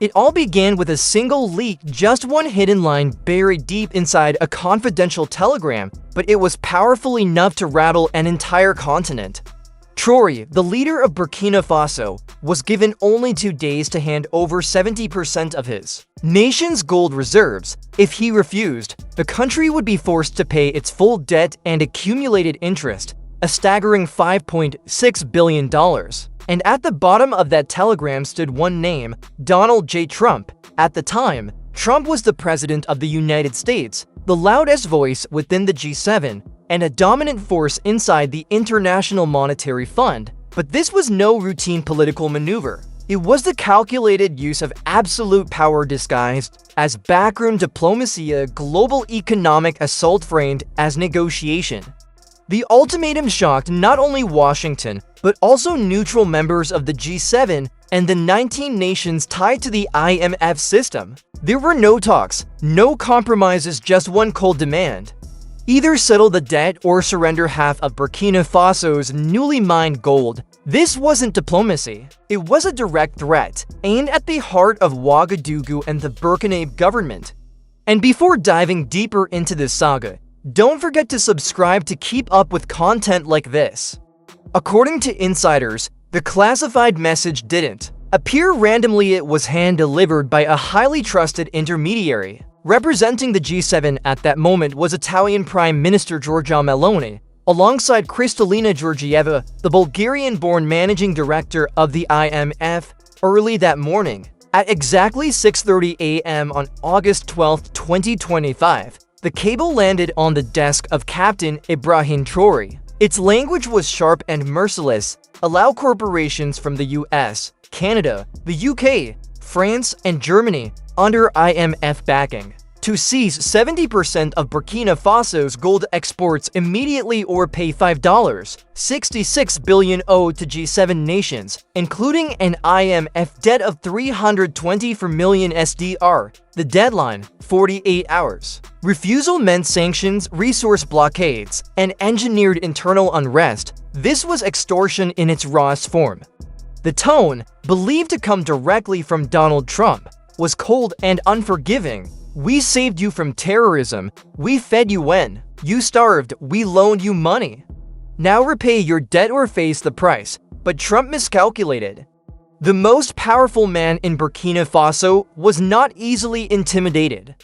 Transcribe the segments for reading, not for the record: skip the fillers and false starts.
It all began with a single leak, just one hidden line buried deep inside a confidential telegram, but it was powerful enough to rattle an entire continent. Traoré, the leader of Burkina Faso, was given only 2 days to hand over 70% of his nation's gold reserves. If he refused, the country would be forced to pay its full debt and accumulated interest, a staggering $5.6 billion. And at the bottom of that telegram stood one name, Donald J. Trump. At the time, Trump was the president of the United States, the loudest voice within the G7, and a dominant force inside the International Monetary Fund. But this was no routine political maneuver. It was the calculated use of absolute power disguised as backroom diplomacy, a global economic assault framed as negotiation. The ultimatum shocked not only Washington, but also neutral members of the G7 and the 19 nations tied to the IMF system. There were no talks, no compromises, just one cold demand. Either settle the debt or surrender half of Burkina Faso's newly mined gold. This wasn't diplomacy. It was a direct threat, aimed at the heart of Ouagadougou and the Burkina government. And before diving deeper into this saga, don't forget to subscribe to keep up with content like this. According to insiders, the classified message didn't appear randomly. It was hand-delivered by a highly trusted intermediary. Representing the G7 at that moment was Italian Prime Minister Giorgia Meloni, alongside Kristalina Georgieva, the Bulgarian-born managing director of the IMF. Early that morning, at exactly 6:30 a.m. on August 12, 2025, the cable landed on the desk of Captain Ibrahim Traoré. Its language was sharp and merciless. Allow corporations from the US, Canada, the UK, France, and Germany, under IMF backing, to seize 70% of Burkina Faso's gold exports immediately or pay $5.66 billion owed to G7 nations, including an IMF debt of $324 million SDR. The deadline, 48 hours. Refusal meant sanctions, resource blockades, and engineered internal unrest. This was extortion in its rawest form. The tone, believed to come directly from Donald Trump, was cold and unforgiving. We saved you from terrorism. We fed you when you starved. We loaned you money. Now repay your debt or face the price. But Trump miscalculated. The most powerful man in Burkina Faso was not easily intimidated.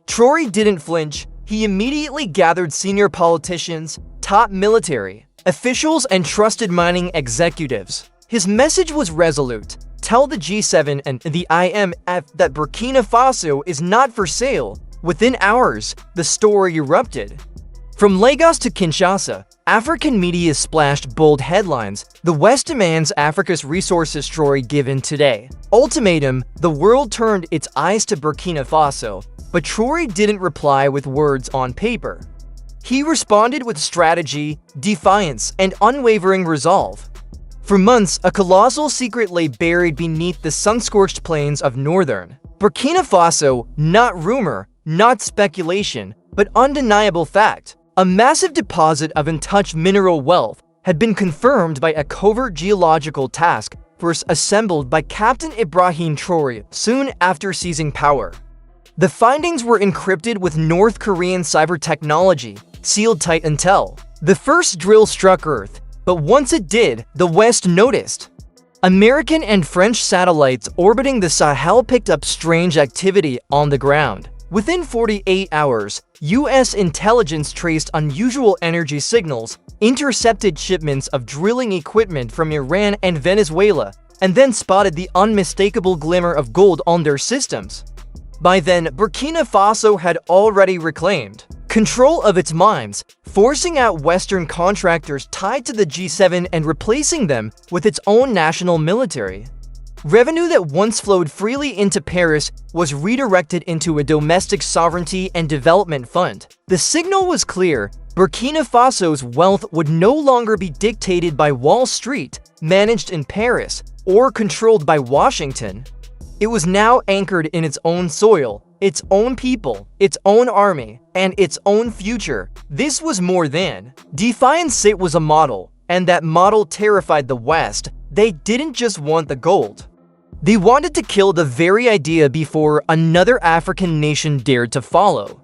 Traoré didn't flinch. He immediately gathered senior politicians, top military officials, and trusted mining executives. His message was resolute. Tell the G7 and the IMF that Burkina Faso is not for sale. Within hours, the story erupted. From Lagos to Kinshasa, African media splashed bold headlines. The West demands Africa's resources, Traoré given today. Ultimatum, the world turned its eyes to Burkina Faso, but Traoré didn't reply with words on paper. He responded with strategy, defiance, and unwavering resolve. For months, a colossal secret lay buried beneath the sun-scorched plains of northern Burkina Faso. Not rumor, not speculation, but undeniable fact. A massive deposit of untouched mineral wealth had been confirmed by a covert geological task force assembled by Captain Ibrahim Traoré soon after seizing power. The findings were encrypted with North Korean cyber technology, sealed tight intel. The first drill struck Earth, but once it did, the West noticed. American and French satellites orbiting the Sahel picked up strange activity on the ground. Within 48 hours, US intelligence traced unusual energy signals, intercepted shipments of drilling equipment from Iran and Venezuela, and then spotted the unmistakable glimmer of gold on their systems. By then, Burkina Faso had already reclaimed control of its mines, forcing out Western contractors tied to the G7 and replacing them with its own national military. Revenue that once flowed freely into Paris was redirected into a domestic sovereignty and development fund. The signal was clear: Burkina Faso's wealth would no longer be dictated by Wall Street, managed in Paris, or controlled by Washington. It was now anchored in its own soil, its own people, its own army, and its own future. This was more than defiance. It was a model, and that model terrified the West. They didn't just want the gold. They wanted to kill the very idea before another African nation dared to follow.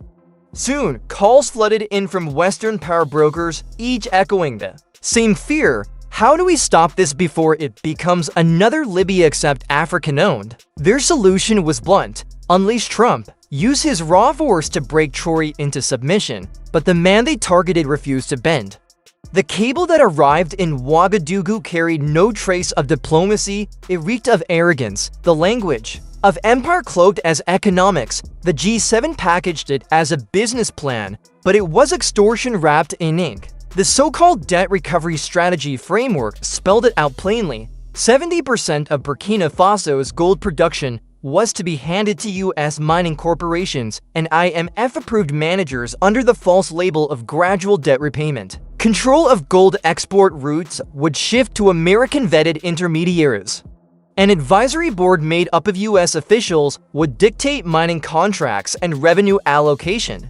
Soon, calls flooded in from Western power brokers, each echoing the same fear. How do we stop this before it becomes another Libya except African-owned? Their solution was blunt: unleash Trump, use his raw force to break Traore into submission, but the man they targeted refused to bend. The cable that arrived in Ouagadougou carried no trace of diplomacy. It reeked of arrogance, the language of empire cloaked as economics. The G7 packaged it as a business plan, but it was extortion wrapped in ink. The so-called debt recovery strategy framework spelled it out plainly. 70% of Burkina Faso's gold production was to be handed to U.S. mining corporations and IMF-approved managers under the false label of gradual debt repayment. Control of gold export routes would shift to American-vetted intermediaries. An advisory board made up of U.S. officials would dictate mining contracts and revenue allocation.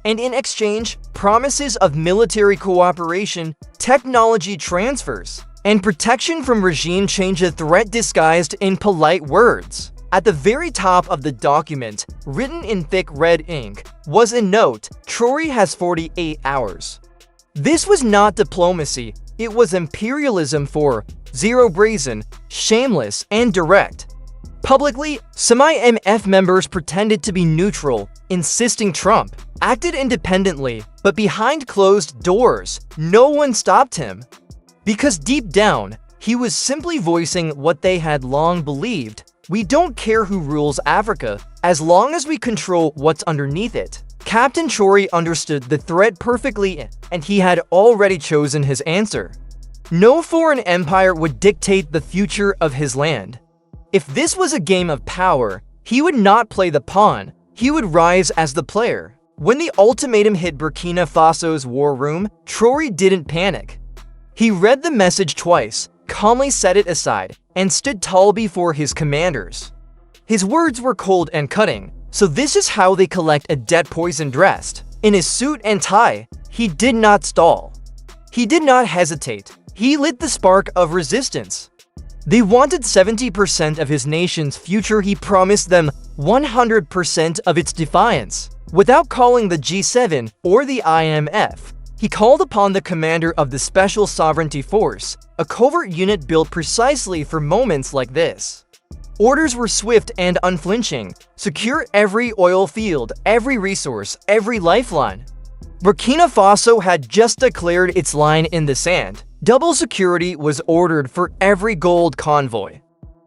And in exchange, promises of military cooperation, technology transfers, and protection from regime change, a threat disguised in polite words. At the very top of the document, written in thick red ink, was a note: Traore has 48 hours. This was not diplomacy, it was imperialism for zero, brazen, shameless, and direct. Publicly, some IMF members pretended to be neutral, insisting Trump acted independently, but behind closed doors, no one stopped him. Because deep down, he was simply voicing what they had long believed: we don't care who rules Africa, as long as we control what's underneath it. Captain Traore understood the threat perfectly, and he had already chosen his answer. No foreign empire would dictate the future of his land. If this was a game of power, he would not play the pawn, he would rise as the player. When the ultimatum hit Burkina Faso's war room, Traore didn't panic. He read the message twice, calmly set it aside, and stood tall before his commanders. His words were cold and cutting, so this is how they collect a debt poison dressed. In his suit and tie, he did not stall. He did not hesitate. He lit the spark of resistance. They wanted 70% of his nation's future. He promised them 100% of its defiance. Without calling the G7 or the IMF, he called upon the commander of the Special Sovereignty Force, a covert unit built precisely for moments like this. Orders were swift and unflinching: secure every oil field, every resource, every lifeline. Burkina Faso had just declared its line in the sand. Double security was ordered for every gold convoy.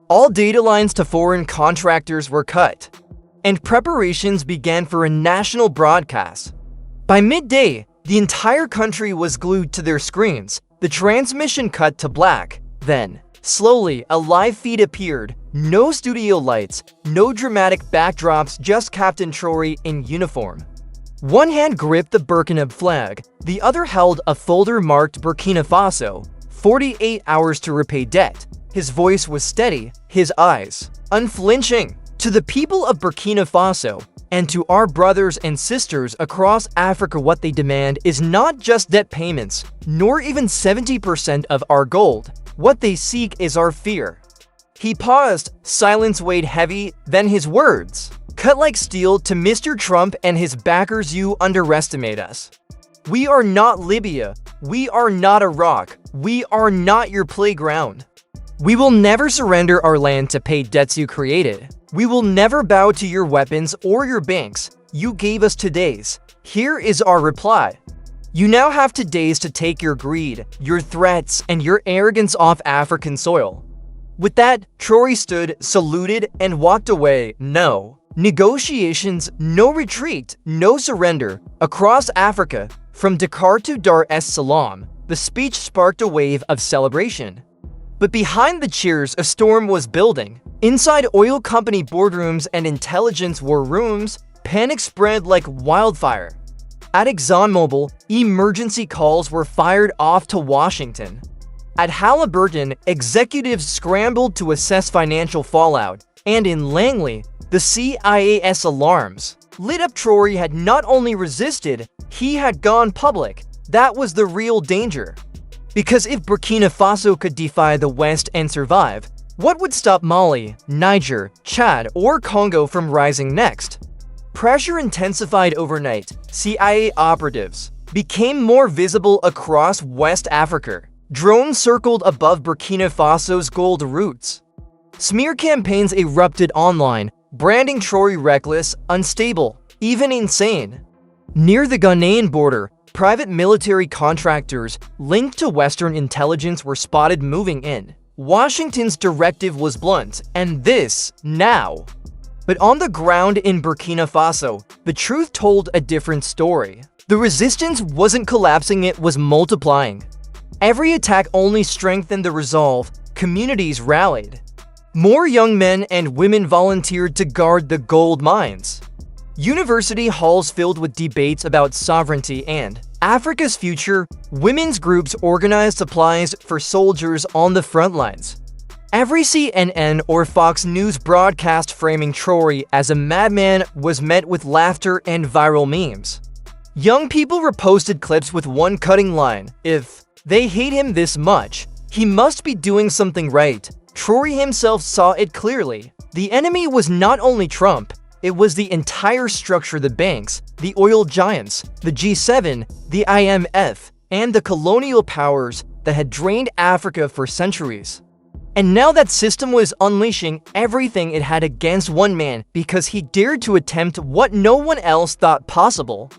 All data lines to foreign contractors were cut, and preparations began for a national broadcast. By midday, the entire country was glued to their screens. The transmission cut to black. Then, slowly, a live feed appeared. No studio lights, no dramatic backdrops, just Captain Traore in uniform. One hand gripped the Burkina flag, the other held a folder marked Burkina Faso, 48 hours to repay debt. His voice was steady, his eyes unflinching. To the people of Burkina Faso, and to our brothers and sisters across Africa, what they demand is not just debt payments, nor even 70% of our gold. What they seek is our fear. He paused, silence weighed heavy, then his words cut like steel: to Mr. Trump and his backers, you underestimate us. We are not Libya, we are not Iraq, we are not your playground. We will never surrender our land to pay debts you created. We will never bow to your weapons or your banks. You gave us today's. Here is our reply. You now have days to take your greed, your threats, and your arrogance off African soil. With that, Traore stood, saluted, and walked away. No negotiations, no retreat, no surrender. Across Africa, from Dakar to Dar es Salaam, the speech sparked a wave of celebration. But behind the cheers, a storm was building. Inside oil company boardrooms and intelligence war rooms, panic spread like wildfire. At ExxonMobil, emergency calls were fired off to Washington. At Halliburton, executives scrambled to assess financial fallout, and in Langley, the CIA's alarms lit up. Traore had not only resisted, he had gone public. That was the real danger. Because if Burkina Faso could defy the West and survive, What would stop Mali, Niger, Chad, or Congo from rising next? Pressure intensified overnight. CIA operatives became more visible across West Africa. Drones circled above Burkina Faso's gold routes. Smear campaigns erupted online, branding Traore reckless, unstable, even insane. Near the Ghanaian border, private military contractors linked to Western intelligence were spotted moving in. Washington's directive was blunt, and this, now. But on the ground in Burkina Faso, the truth told a different story. The resistance wasn't collapsing, it was multiplying. Every attack only strengthened the resolve. Communities rallied. More young men and women volunteered to guard the gold mines. University halls filled with debates about sovereignty and Africa's future. Women's groups organized supplies for soldiers on the front lines. Every CNN or Fox News broadcast framing Traore as a madman was met with laughter and viral memes. Young people reposted clips with one cutting line: "If they hate him this much, he must be doing something right." Traore himself saw it clearly. The enemy was not only Trump, it was the entire structure: the banks, the oil giants, the G7, the IMF, and the colonial powers that had drained Africa for centuries. And now that system was unleashing everything it had against one man because he dared to attempt what no one else thought possible.